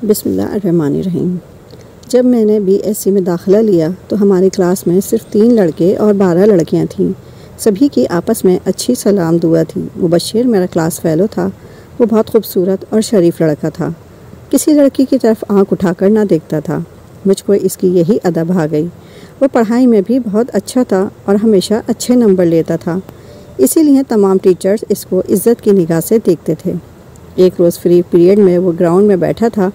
بسم اللہ الرحمن الرحیم۔ جب میں نے BSc میں داخلہ لیا تو ہماری کلاس میں صرف 3 لڑکے اور 12 لڑکیاں تھیں۔ سبھی کی آپس میں اچھی سلام دعا تھی۔ مبشر میرا کلاس فیلو تھا۔ وہ بہت خوبصورت اور شریف لڑکا تھا۔ کسی لڑکی کی طرف آنکھ اٹھا کر نہ دیکھتا تھا۔ مجھ کو اس کی یہی ادب آ گئی۔ وہ پڑھائی میں بھی بہت اچھا تھا اور ہمیشہ اچھے نمبر لیتا تھا، اسی لیے تمام ٹیچرز اس کو عزت کی نگاہ سے دیکھتے تھے۔ ایک روز فری پیریڈ میں وہ گراؤنڈ میں بیٹھا تھا۔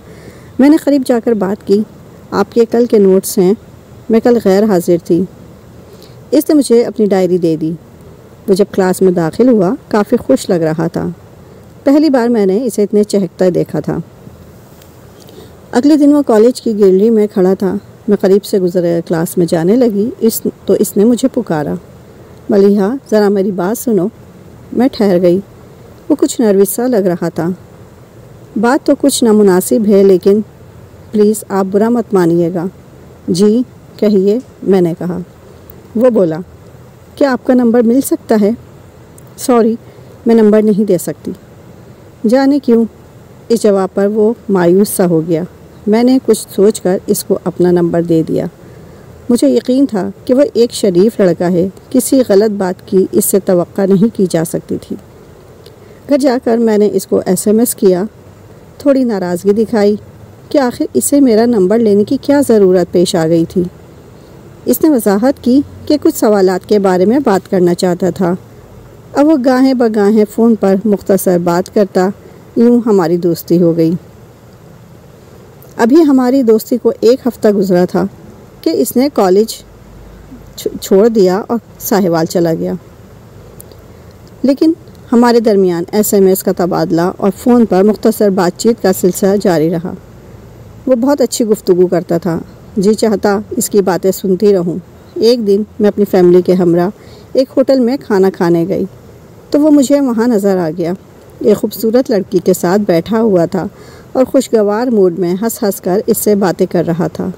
میں نے قریب جا کر بات کی، آپ کے کل کے نوٹس ہیں، میں کل غیر حاضر تھی۔ اس نے مجھے اپنی ڈائری دے دی۔ وہ جب کلاس میں داخل ہوا کافی خوش لگ رہا تھا۔ پہلی بار میں نے اسے اتنے چہکتا دیکھا تھا۔ اگلے دن وہ کالج کی گیلری میں کھڑا تھا۔ میں قریب سے گزرے کلاس میں جانے لگی تو اس نے مجھے پکارا، ملیحہ ذرا میری بات سنو۔ میں ٹھہر گئی۔ وہ کچھ نروس سا لگ رہا تھا۔ بات تو کچھ نامناسب ہے لیکن پلیز آپ برا مت مانیے گا۔ جی کہیے، میں نے کہا۔ وہ بولا، کیا آپ کا نمبر مل سکتا ہے؟ سوری، میں نمبر نہیں دے سکتی۔ جانے کیوں؟ اس جواب پر وہ مایوس سا ہو گیا۔ میں نے کچھ سوچ کر اس کو اپنا نمبر دے دیا۔ مجھے یقین تھا کہ وہ ایک شریف لڑکا ہے، کسی غلط بات کی اس سے توقع نہیں کی جا سکتی تھی۔ گھر جا کر میں نے اس کو SMS کیا۔ تھوڑی ناراضگی دکھائی کہ آخر اسے میرا نمبر لینے کی کیا ضرورت پیش آ گئی تھی۔ اس نے وضاحت کی کہ کچھ سوالات کے بارے میں بات کرنا چاہتا تھا۔ اب وہ گاہیں بگاہیں فون پر مختصر بات کرتا، یوں ہماری دوستی ہو گئی۔ ابھی ہماری دوستی کو 1 ہفتہ گزرا تھا کہ اس نے کالج چھوڑ دیا اور ساہیوال چلا گیا، لیکن ہمارے درمیان SMS کا تبادلہ اور فون پر مختصر بات چیت کا سلسلہ جاری رہا۔ وہ بہت اچھی گفتگو کرتا تھا، جی چاہتا اس کی باتیں سنتی رہوں۔ ایک دن میں اپنی فیملی کے ہمراہ ایک ہوٹل میں کھانا کھانے گئی تو وہ مجھے وہاں نظر آ گیا۔ ایک خوبصورت لڑکی کے ساتھ بیٹھا ہوا تھا اور خوشگوار موڈ میں ہنس ہنس کر اس سے باتیں کر رہا تھا۔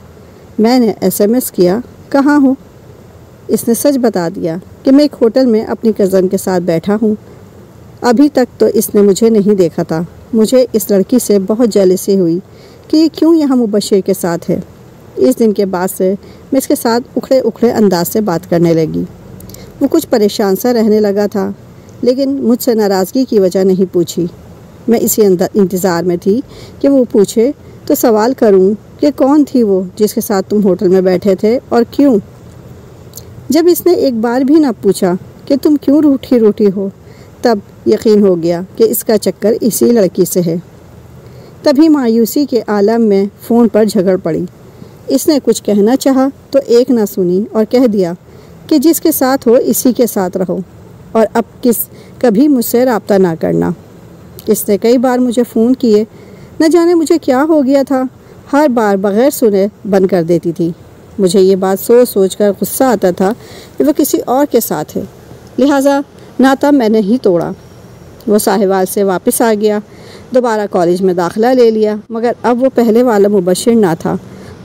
میں نے SMS کیا، کہاں ہو؟ اس نے سچ بتا دیا کہ میں ایک ہوٹل میں اپنی کزن کے ساتھ بیٹھا ہوں۔ ابھی تک تو اس نے مجھے نہیں دیکھا تھا۔ مجھے اس لڑکی سے بہت جیلسی ہوئی کہ یہ کیوں یہاں مبشر کے ساتھ ہے۔ اس دن کے بعد سے میں اس کے ساتھ اکھڑے اکھڑے انداز سے بات کرنے لگی۔ وہ کچھ پریشان سا رہنے لگا تھا، لیکن مجھ سے ناراضگی کی وجہ نہیں پوچھی۔ میں اسی انتظار میں تھی کہ وہ پوچھے تو سوال کروں کہ کون تھی وہ جس کے ساتھ تم ہوٹل میں بیٹھے تھے اور کیوں۔ جب اس نے ایک بار بھی نہ پوچھا کہ تم کیوں روٹھی روٹھی ہو، تب یقین ہو گیا کہ اس کا چکر اسی لڑکی سے ہے۔ تبھی مایوسی کے عالم میں فون پر جھگڑ پڑی۔ اس نے کچھ کہنا چاہا تو ایک نہ سنی اور کہہ دیا کہ جس کے ساتھ ہو اسی کے ساتھ رہو اور اب کبھی مجھ سے رابطہ نہ کرنا۔ اس نے کئی بار مجھے فون کیے، نہ جانے مجھے کیا ہو گیا تھا، ہر بار بغیر سنے بند کر دیتی تھی۔ مجھے یہ بات سوچ سوچ کر غصہ آتا تھا کہ وہ کسی اور کے ساتھ ہے، لہٰذا ناتا میں نے ہی توڑا۔ وہ ساہیوال سے واپس آ گیا، دوبارہ کالج میں داخلہ لے لیا، مگر اب وہ پہلے والا مبشر نہ تھا،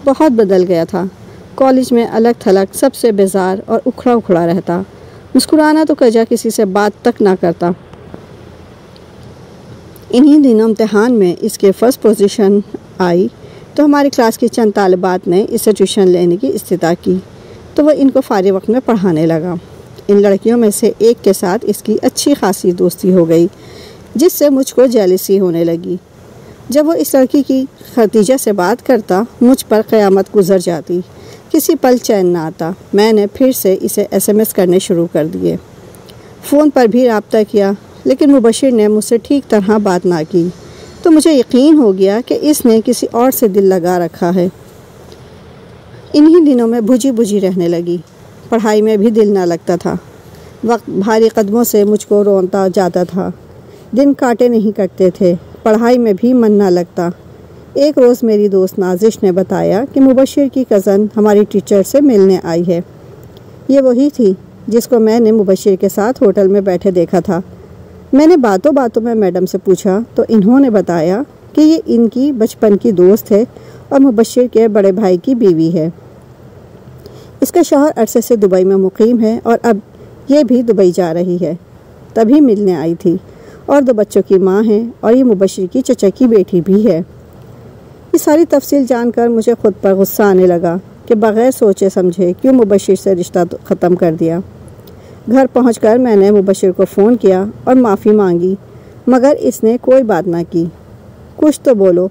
بہت بدل گیا تھا۔ کالج میں الگ تھلگ سب سے بیزار اور اکھڑا اکھڑا رہتا، مسکرانا تو کجا کسی سے بات تک نہ کرتا۔ انہی دنوں امتحان میں اس کے فرسٹ پوزیشن آئی تو ہماری کلاس کی چند طالبات نے اس سے ٹیوشن لینے کی استدعا کی تو وہ ان کو فارغ وقت میں پڑھانے لگا۔ ان لڑکیوں میں سے ایک کے ساتھ اس کی اچھی خاصی دوستی ہو گئی، جس سے مجھ کو جیلسی ہونے لگی۔ جب وہ اس لڑکی کی خدیجہ سے بات کرتا، مجھ پر قیامت گزر جاتی، کسی پل چین نہ آتا۔ میں نے پھر سے اسے SMS کرنے شروع کر دیے، فون پر بھی رابطہ کیا، لیکن مبشر نے مجھ سے ٹھیک طرح بات نہ کی تو مجھے یقین ہو گیا کہ اس نے کسی اور سے دل لگا رکھا ہے۔ انہی دنوں میں بجھی بجھی رہنے لگی، پڑھائی میں بھی دل نہ لگتا تھا۔ وقت بھاری قدموں سے مجھ کو رونتا جاتا تھا، دن کاٹے نہیں کٹتے تھے، پڑھائی میں بھی من نہ لگتا۔ ایک روز میری دوست نازش نے بتایا کہ مبشر کی کزن ہماری ٹیچر سے ملنے آئی ہے۔ یہ وہی تھی جس کو میں نے مبشر کے ساتھ ہوٹل میں بیٹھے دیکھا تھا۔ میں نے باتوں باتوں میں میڈم سے پوچھا تو انہوں نے بتایا کہ یہ ان کی بچپن کی دوست ہے اور مبشر کے بڑے بھائی کی بیوی ہے۔ اس کا شوہر عرصے سے دبئی میں مقیم ہے اور اب یہ بھی دبئی جا رہی ہے، تبھی ملنے آئی تھی، اور 2 بچوں کی ماں ہے اور یہ مبشر کی چچا کی بیٹی بھی ہے۔ یہ ساری تفصیل جان کر مجھے خود پر غصہ آنے لگا کہ بغیر سوچے سمجھے کیوں مبشر سے رشتہ ختم کر دیا۔ گھر پہنچ کر میں نے مبشر کو فون کیا اور معافی مانگی، مگر اس نے کوئی بات نہ کی۔ کچھ تو بولو،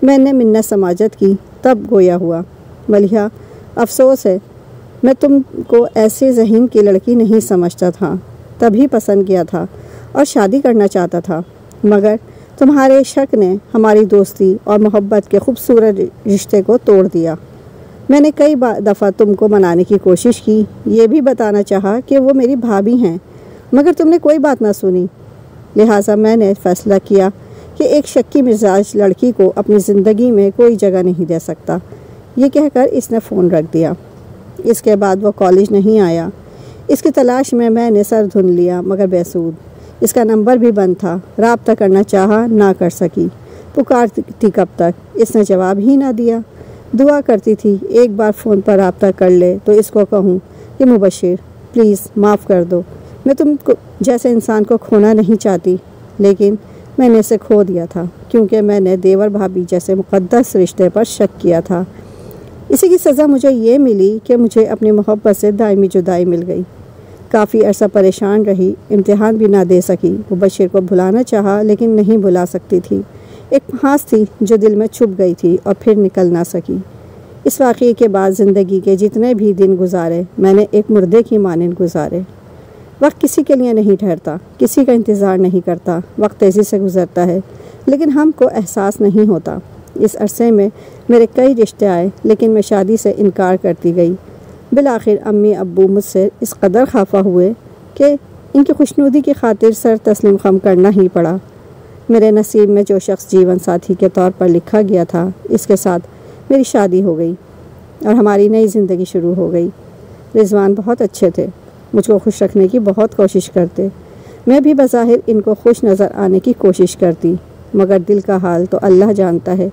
میں نے منت سماجت کی، تب گویا ہوا، ملیحہ افسوس ہے، میں تم کو ایسے ذہین کی لڑکی نہیں سمجھتا تھا، تبھی پسند کیا تھا اور شادی کرنا چاہتا تھا، مگر تمہارے شک نے ہماری دوستی اور محبت کے خوبصورت رشتے کو توڑ دیا۔ میں نے کئی دفعہ تم کو منانے کی کوشش کی، یہ بھی بتانا چاہا کہ وہ میری بھابھی ہیں، مگر تم نے کوئی بات نہ سنی۔ لہٰذا میں نے فیصلہ کیا کہ ایک شکی مزاج لڑکی کو اپنی زندگی میں کوئی جگہ نہیں دے سکتا۔ یہ کہہ کر اس نے فون رکھ دیا۔ اس کے بعد وہ کالج نہیں آیا۔ اس کی تلاش میں نے سر دھن لیا، مگر بیسود۔ اس کا نمبر بھی بند تھا، رابطہ کرنا چاہا نہ کر سکی۔ پکارتی کب تک، اس نے جواب ہی نہ دیا۔ دعا کرتی تھی ایک بار فون پر رابطہ کر لے تو اس کو کہوں کہ مبشر پلیز معاف کر دو، میں تم کو جیسے انسان کو کھونا نہیں چاہتی، لیکن میں نے اسے کھو دیا تھا کیونکہ میں نے دیور بھابھی جیسے مقدس رشتے پر شک کیا تھا۔ اسی کی سزا مجھے یہ ملی کہ مجھے اپنی محبت سے دائمی جدائی مل گئی۔ کافی عرصہ پریشان رہی، امتحان بھی نہ دے سکی، مبشر کو بھلانا چاہا لیکن نہیں بھلا سکتی تھی۔ ایک پھانس تھی جو دل میں چھپ گئی تھی اور پھر نکل نہ سکی۔ اس واقعے کے بعد زندگی کے جتنے بھی دن گزارے میں نے ایک مردے کی مانند گزارے۔ وقت کسی کے لیے نہیں ٹھہرتا، کسی کا انتظار نہیں کرتا، وقت تیزی سے گزرتا ہے لیکن ہم کو احساس نہیں ہوتا۔ اس عرصے میں میرے کئی رشتے آئے لیکن میں شادی سے انکار کرتی گئی۔ بالآخر امی ابو مجھ سے اس قدر خفا ہوئے کہ ان کی خوشنودی کی خاطر سر تسلیم خم کرنا ہی پڑا۔ میرے نصیب میں جو شخص جیون ساتھی کے طور پر لکھا گیا تھا، اس کے ساتھ میری شادی ہو گئی اور ہماری نئی زندگی شروع ہو گئی۔ رضوان بہت اچھے تھے، مجھ کو خوش رکھنے کی بہت کوشش کرتے، میں بھی بظاہر ان کو خوش نظر آنے کی کوشش کرتی، مگر دل کا حال تو اللہ جانتا ہے،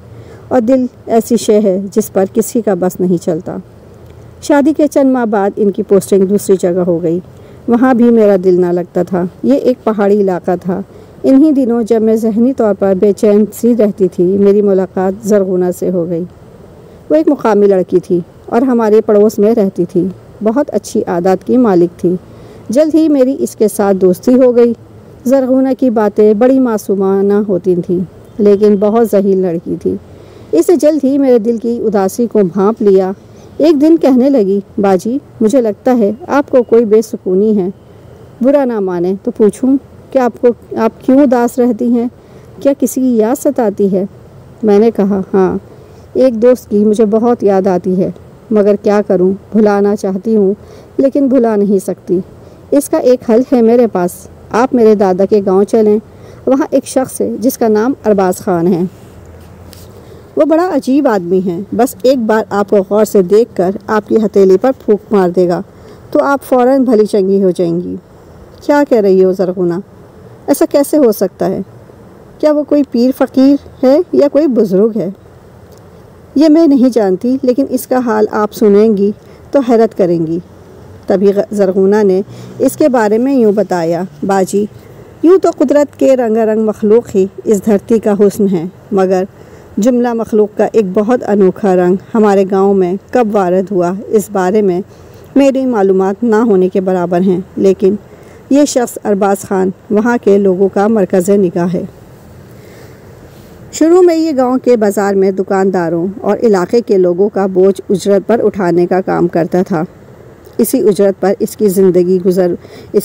اور دل ایسی شے ہے جس پر کسی کا بس نہیں چلتا۔ شادی کے چند ماہ بعد ان کی پوسٹنگ دوسری جگہ ہو گئی، وہاں بھی میرا دل نہ لگتا تھا۔ یہ ایک پہاڑی علاقہ تھا۔ انہی دنوں جب میں ذہنی طور پر بے چین سی رہتی تھی، میری ملاقات زرغونہ سے ہو گئی۔ وہ ایک مقامی لڑکی تھی اور ہمارے پڑوس میں رہتی تھی، بہت اچھی عادات کی مالک تھی۔ جلد ہی میری اس کے ساتھ دوستی ہو گئی۔ زرغونہ کی باتیں بڑی معصومانہ ہوتی تھیں لیکن بہت ذہین لڑکی تھی۔ اس نے جلد ہی میرے دل کی اداسی کو بھانپ لیا۔ ایک دن کہنے لگی، باجی مجھے لگتا ہے آپ کو کوئی بے سکونی ہے، برا نہ مانے تو پوچھوں کہ آپ کیوں اداس رہتی ہیں؟ کیا کسی کی یاد ستاتی ہے؟ میں نے کہا ہاں، ایک دوست کی مجھے بہت یاد آتی ہے، مگر کیا کروں، بھلانا چاہتی ہوں لیکن بھلا نہیں سکتی۔ اس کا ایک حل ہے میرے پاس، آپ میرے دادا کے گاؤں چلیں، وہاں ایک شخص ہے جس کا نام ارباز خان ہے۔ وہ بڑا عجیب آدمی ہے، بس ایک بار آپ کو غور سے دیکھ کر آپ کی ہتھیلی پر پھونک مار دے گا تو آپ فوراً بھلی چنگی ہو جائیں گی۔ کیا کہہ رہی ہو زرغونہ؟ ایسا کیسے ہو سکتا ہے؟ کیا وہ کوئی پیر فقیر ہے یا کوئی بزرگ ہے؟ یہ میں نہیں جانتی، لیکن اس کا حال آپ سنیں گی تو حیرت کریں گی۔ تبھی زرغونہ نے اس کے بارے میں یوں بتایا، باجی یوں تو قدرت کے رنگ رنگ مخلوق ہی اس دھرتی کا حسن ہے، مگر جملہ مخلوق کا ایک بہت انوکھا رنگ ہمارے گاؤں میں کب وارد ہوا، اس بارے میں میری معلومات نہ ہونے کے برابر ہیں، لیکن یہ شخص ارباز خان وہاں کے لوگوں کا مرکز نگاہ ہے۔ شروع میں یہ گاؤں کے بازار میں دکانداروں اور علاقے کے لوگوں کا بوجھ اجرت پر اٹھانے کا کام کرتا تھا۔ اسی اجرت پر اس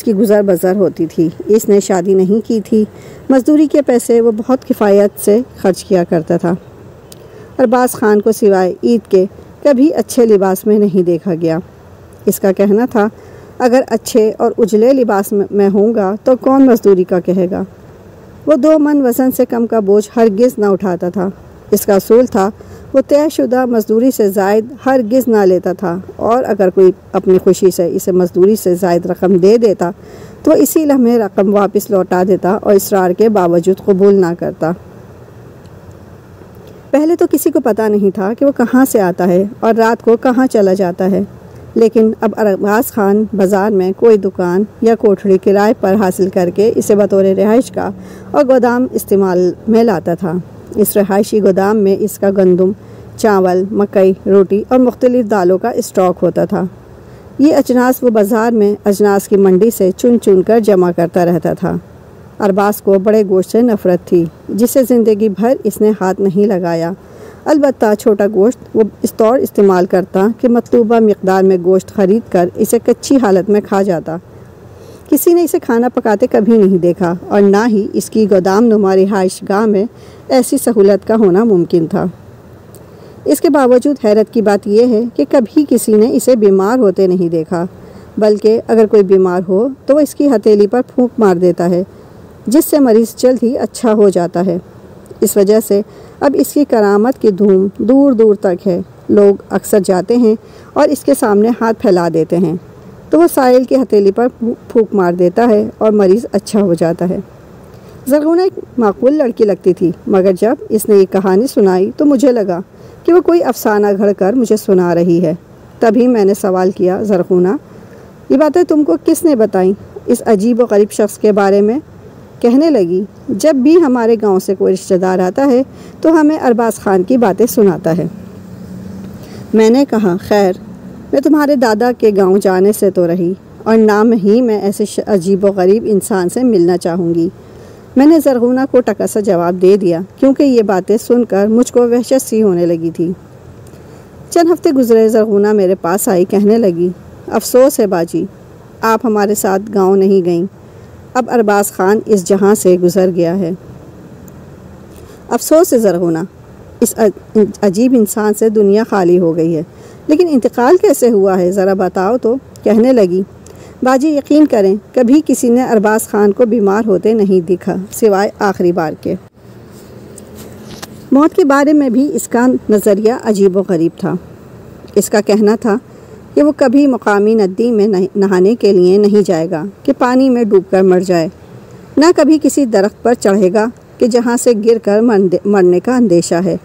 کی گزر بسر ہوتی تھی۔ اس نے شادی نہیں کی تھی، مزدوری کے پیسے وہ بہت کفایت سے خرچ کیا کرتا تھا۔ ارباز خان کو سوائے عید کے کبھی اچھے لباس میں نہیں دیکھا گیا۔ اس کا کہنا تھا، اگر اچھے اور اجلے لباس میں ہوں گا تو کون مزدوری کا کہے گا۔ وہ 2 من وزن سے کم کا بوجھ ہرگز نہ اٹھاتا تھا۔ اس کا اصول تھا، وہ طے شدہ مزدوری سے زائد ہرگز نہ لیتا تھا، اور اگر کوئی اپنی خوشی سے اسے مزدوری سے زائد رقم دے دیتا تو اسی لمحے رقم واپس لوٹا دیتا اور اصرار کے باوجود قبول نہ کرتا۔ پہلے تو کسی کو پتہ نہیں تھا کہ وہ کہاں سے آتا ہے اور رات کو کہاں چلا جاتا ہے، لیکن اب ارباز خان بازار میں کوئی دکان یا کوٹھڑی کرائے پر حاصل کر کے اسے بطور رہائش کا اور گودام استعمال میں لاتا تھا۔ اس رہائشی گودام میں اس کا گندم، چاول، مکئی، روٹی اور مختلف دالوں کا اسٹاک ہوتا تھا۔ یہ اجناس وہ بازار میں اجناس کی منڈی سے چن چن کر جمع کرتا رہتا تھا۔ ارباز کو بڑے گوشت سے نفرت تھی، جسے زندگی بھر اس نے ہاتھ نہیں لگایا۔ البتہ چھوٹا گوشت وہ اس طور استعمال کرتا کہ مطلوبہ مقدار میں گوشت خرید کر اسے کچی حالت میں کھا جاتا۔ کسی نے اسے کھانا پکاتے کبھی نہیں دیکھا، اور نہ ہی اس کی گودام نما رہائش گاہ میں ایسی سہولت کا ہونا ممکن تھا۔ اس کے باوجود حیرت کی بات یہ ہے کہ کبھی کسی نے اسے بیمار ہوتے نہیں دیکھا، بلکہ اگر کوئی بیمار ہو تو وہ اس کی ہتھیلی پر پھونک مار دیتا ہے، جس سے مریض جلد ہی اچھا ہو جاتا ہے۔ اس وجہ سے اب اس کی کرامت کی دھوم دور دور تک ہے۔ لوگ اکثر جاتے ہیں اور اس کے سامنے ہاتھ پھیلا دیتے ہیں تو وہ سائل کی ہتھیلی پر پھونک مار دیتا ہے اور مریض اچھا ہو جاتا ہے۔ زرغونہ ایک معقول لڑکی لگتی تھی، مگر جب اس نے یہ کہانی سنائی تو مجھے لگا کہ وہ کوئی افسانہ گھڑ کر مجھے سنا رہی ہے۔ تبھی میں نے سوال کیا، زرغونہ، یہ باتیں تم کو کس نے بتائیں اس عجیب و غریب شخص کے بارے میں؟ کہنے لگی، جب بھی ہمارے گاؤں سے کوئی رشتہ دار آتا ہے تو ہمیں ارباز خان کی باتیں سناتا ہے۔ میں نے کہا، خیر، میں تمہارے دادا کے گاؤں جانے سے تو رہی، اور نہ ہی میں ایسے عجیب و غریب انسان سے ملنا چاہوں گی۔ میں نے زرغونہ کو ٹکا سا جواب دے دیا، کیونکہ یہ باتیں سن کر مجھ کو وحشت سی ہونے لگی تھی۔ چند ہفتے گزرے، زرغونہ میرے پاس آئی، کہنے لگی، افسوس ہے باجی، آپ ہمارے ساتھ گاؤں نہیں گئیں۔ اب ارباز خان اس جہاں سے گزر گیا ہے۔ افسوس ہے زرغونہ، اس عجیب انسان سے دنیا خالی ہو گئی ہے، لیکن انتقال کیسے ہوا ہے ذرا بتاؤ تو۔ کہنے لگی، باجی یقین کریں کبھی کسی نے ارباز خان کو بیمار ہوتے نہیں دیکھا سوائے آخری بار کے۔ موت کے بارے میں بھی اس کا نظریہ عجیب و غریب تھا۔ اس کا کہنا تھا کہ وہ کبھی مقامی ندی میں نہانے کے لیے نہیں جائے گا کہ پانی میں ڈوب کر مر جائے، نہ کبھی کسی درخت پر چڑھے گا کہ جہاں سے گر کر مرنے کا اندیشہ ہے،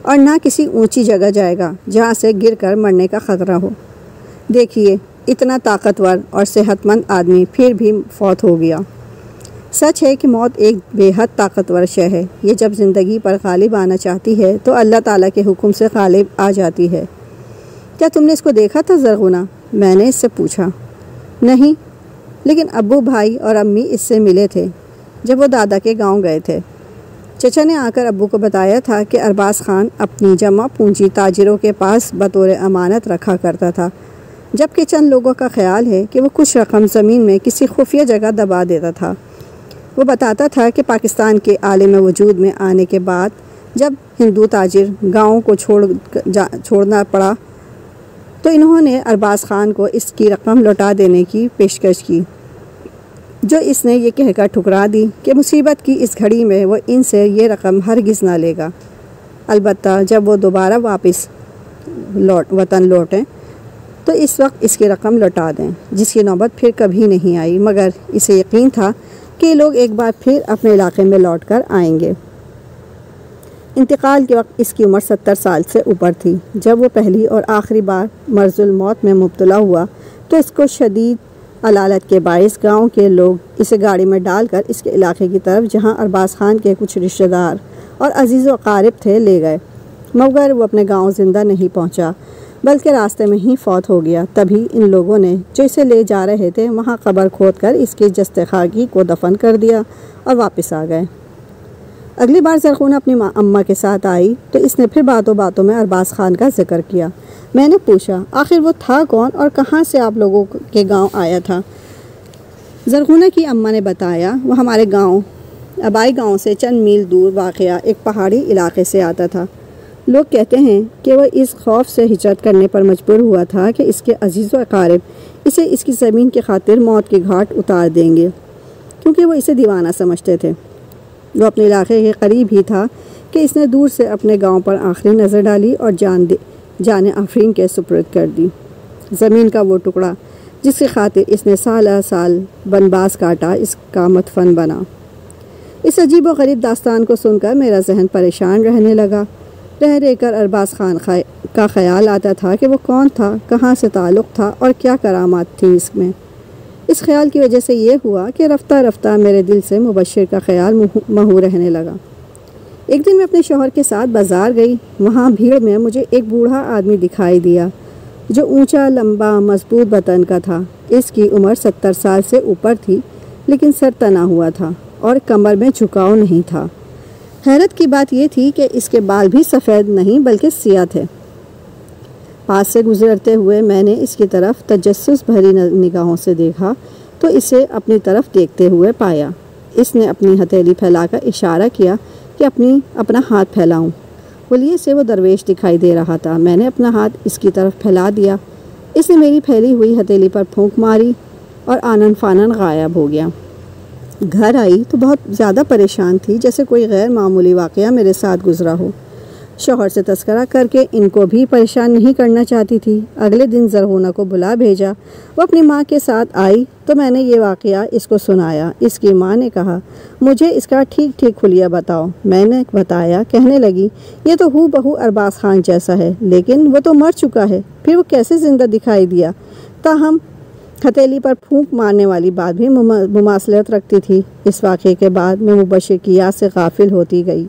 اور نہ کسی اونچی جگہ جائے گا جہاں سے گر کر مرنے کا خطرہ ہو۔ دیکھیے، اتنا طاقتور اور صحت مند آدمی پھر بھی فوت ہو گیا۔ سچ ہے کہ موت ایک بے حد طاقتور شے ہے۔ یہ جب زندگی پر غالب آنا چاہتی ہے تو اللہ تعالیٰ کے حکم سے غالب آ جاتی ہے۔ کیا تم نے اس کو دیکھا تھا زرغونہ؟ میں نے اس سے پوچھا۔ نہیں، لیکن ابو، بھائی اور امی اس سے ملے تھے جب وہ دادا کے گاؤں گئے تھے۔ چچا نے آ کر ابو کو بتایا تھا کہ ارباز خان اپنی جمع پونجی تاجروں کے پاس بطور امانت رکھا کرتا تھا، جبکہ چند لوگوں کا خیال ہے کہ وہ کچھ رقم زمین میں کسی خفیہ جگہ دبا دیتا تھا۔ وہ بتاتا تھا کہ پاکستان کے عالم وجود میں آنے کے بعد جب ہندو تاجر گاؤں کو چھوڑنا پڑا تو انہوں نے ارباز خان کو اس کی رقم لوٹا دینے کی پیشکش کی، جو اس نے یہ کہہ کر ٹھکرا دی کہ مصیبت کی اس گھڑی میں وہ ان سے یہ رقم ہرگز نہ لے گا، البتہ جب وہ دوبارہ واپس وطن لوٹیں تو اس وقت اس کی رقم لوٹا دیں، جس کی نوبت پھر کبھی نہیں آئی، مگر اسے یقین تھا کہ لوگ ایک بار پھر اپنے علاقے میں لوٹ کر آئیں گے۔ انتقال کے وقت اس کی عمر 70 سال سے اوپر تھی۔ جب وہ پہلی اور آخری بار مرض الموت میں مبتلا ہوا تو اس کو شدید علالت کے باعث گاؤں کے لوگ اسے گاڑی میں ڈال کر اس کے علاقے کی طرف، جہاں ارباز خان کے کچھ رشتہ دار اور عزیز و اقارب تھے، لے گئے، مگر وہ اپنے گاؤں زندہ نہیں پہنچا، بلکہ راستے میں ہی فوت ہو گیا۔ تبھی ان لوگوں نے جو اسے لے جا رہے تھے وہاں قبر کھود کر اس کی جسد خاکی کو دفن کر دیا اور واپس آ گئے۔ اگلی بار زرغونہ اپنی اماں کے ساتھ آئی تو اس نے پھر باتوں باتوں میں ارباز خان کا ذکر کیا۔ میں نے پوچھا، آخر وہ تھا کون اور کہاں سے آپ لوگوں کے گاؤں آیا تھا؟ زرغونہ کی اماں نے بتایا، وہ ہمارے گاؤں آبائی گاؤں سے چند میل دور واقع ایک پہاڑی علاقے سے آتا تھا۔ لوگ کہتے ہیں کہ وہ اس خوف سے ہجرت کرنے پر مجبور ہوا تھا کہ اس کے عزیز و اقارب اسے اس کی زمین کی خاطر موت کے گھاٹ اتار دیں گے، کیونکہ وہ اسے دیوانہ سمجھتے تھے۔ وہ اپنے علاقے کے قریب ہی تھا کہ اس نے دور سے اپنے گاؤں پر آخری نظر ڈالی اور جان آفرین کے سپرد کر دی۔ زمین کا وہ ٹکڑا جس کی خاطر اس نے سالہ سال بنباس کاٹا، اس کا مدفن بنا۔ اس عجیب و غریب داستان کو سن کر میرا ذہن پریشان رہنے لگا۔ رہ کر ارباز خان کا خیال آتا تھا کہ وہ کون تھا، کہاں سے تعلق تھا اور کیا کرامات تھی اس میں۔ اس خیال کی وجہ سے یہ ہوا کہ رفتہ رفتہ میرے دل سے مبشر کا خیال محو رہنے لگا۔ ایک دن میں اپنے شوہر کے ساتھ بازار گئی۔ وہاں بھیڑ میں مجھے ایک بوڑھا آدمی دکھائی دیا جو اونچا، لمبا، مضبوط بدن کا تھا۔ اس کی عمر 70 سال سے اوپر تھی، لیکن سر تنا ہوا تھا اور کمر میں جھکاؤ نہیں تھا۔ حیرت کی بات یہ تھی کہ اس کے بال بھی سفید نہیں بلکہ سیاہ تھے۔ پاس سے گزرتے ہوئے میں نے اس کی طرف تجسس بھری نگاہوں سے دیکھا تو اسے اپنی طرف دیکھتے ہوئے پایا۔ اس نے اپنی ہتھیلی پھیلا کر اشارہ کیا کہ اپنا ہاتھ پھیلاؤں۔ خلیے سے وہ درویش دکھائی دے رہا تھا۔ میں نے اپنا ہاتھ اس کی طرف پھیلا دیا۔ اس نے میری پھیلی ہوئی ہتھیلی پر پھونک ماری اور آنن فانن غائب ہو گیا۔ گھر آئی تو بہت زیادہ پریشان تھی، جیسے کوئی غیر معمولی واقعہ میرے ساتھ گزرا ہو۔ شوہر سے تذکرہ کر کے ان کو بھی پریشان نہیں کرنا چاہتی تھی۔ اگلے دن زرغونہ کو بلا بھیجا۔ وہ اپنی ماں کے ساتھ آئی تو میں نے یہ واقعہ اس کو سنایا۔ اس کی ماں نے کہا، مجھے اس کا ٹھیک ٹھیک خلیہ بتاؤ۔ میں نے بتایا۔ کہنے لگی، یہ تو ہو بہو ارباز خان جیسا ہے، لیکن وہ تو مر چکا ہے، پھر وہ کیسے زندہ دکھائی دیا؟ تاہم ہتھیلی پر پھونک مارنے والی بات بھی مماثلت رکھتی تھی۔ اس واقعے کے بعد میں مبشر کی یاد سے غافل ہوتی گئی،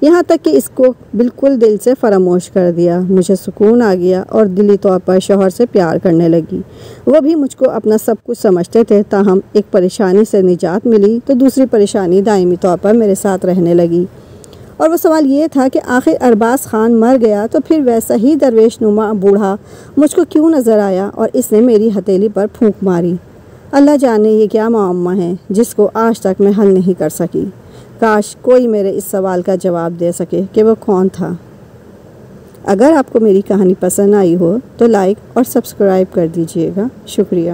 یہاں تک کہ اس کو بالکل دل سے فراموش کر دیا۔ مجھے سکون آ گیا اور دلی طور پر شوہر سے پیار کرنے لگی۔ وہ بھی مجھ کو اپنا سب کچھ سمجھتے تھے۔ تاہم ایک پریشانی سے نجات ملی تو دوسری پریشانی دائمی طور پر میرے ساتھ رہنے لگی، اور وہ سوال یہ تھا کہ آخر ارباز خان مر گیا تو پھر ویسا ہی درویش نما بوڑھا مجھ کو کیوں نظر آیا اور اس نے میری ہتھیلی پر پھونک ماری؟ اللہ جانے یہ کیا معمہ ہے جس کو آج تک میں حل نہیں کر سکی۔ کاش کوئی میرے اس سوال کا جواب دے سکے کہ وہ کون تھا۔ اگر آپ کو میری کہانی پسند آئی ہو تو لائک اور سبسکرائب کر دیجیے گا۔ شکریہ۔